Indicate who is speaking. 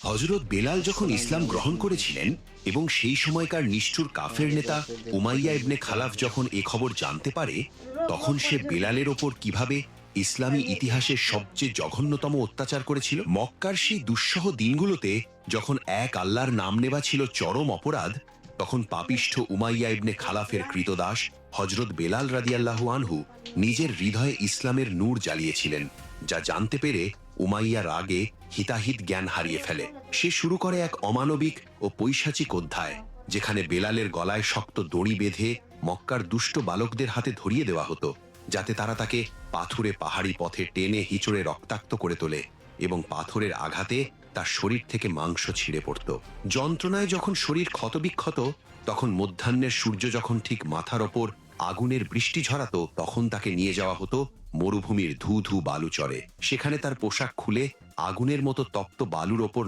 Speaker 1: হযরত বেলাল যখন ইসলাম গ্রহণ করেছিলেন এবং সেই সময়কার নিষ্ঠুর কাফের নেতা উমাইয়া ইবনে খালাফ যখন এ খবর জানতে পারে, তখন সে বেলালের ওপর কিভাবে ইসলামী ইতিহাসের সবচেয়ে জঘন্যতম অত্যাচার করেছিল। মক্কার সেই দুঃসহ দিনগুলোতে যখন এক আল্লাহর নাম নেওয়া ছিল চরম অপরাধ, তখন পাপিষ্ঠ উমাইয়া ইবনে খালাফের কৃতদাস হযরত বেলাল রাদিয়াল্লাহু আনহু নিজের হৃদয়ে ইসলামের নূর জ্বালিয়েছিলেন, যা জানতে পেরে উমাইয়া রাগে হিতাহিত জ্ঞান হারিয়ে ফেলে। সে শুরু করে এক অমানবিক ও পৈশাচিক অধ্যায়, যেখানে বেলালের গলায় শক্ত দড়ি বেঁধে মক্কার দুষ্ট বালকদের হাতে ধরিয়ে দেওয়া হতো, যাতে তারা তাকে পাথুরে পাহাড়ি পথে টেনে হিচড়ে রক্তাক্ত করে তোলে এবং পাথরের আঘাতে তার শরীর থেকে মাংস ছিঁড়ে পড়ত। যন্ত্রণায় যখন শরীর ক্ষতবিক্ষত, তখন মধ্যাহ্নের সূর্য যখন ঠিক মাথার ওপর আগুনের বৃষ্টি ঝরাতো, তখন তাকে নিয়ে যাওয়া হতো মরুভূমির ধু ধু বালুচরে। সেখানে তার পোশাক খুলে আগুনের মতো তপ্ত বালুর ওপর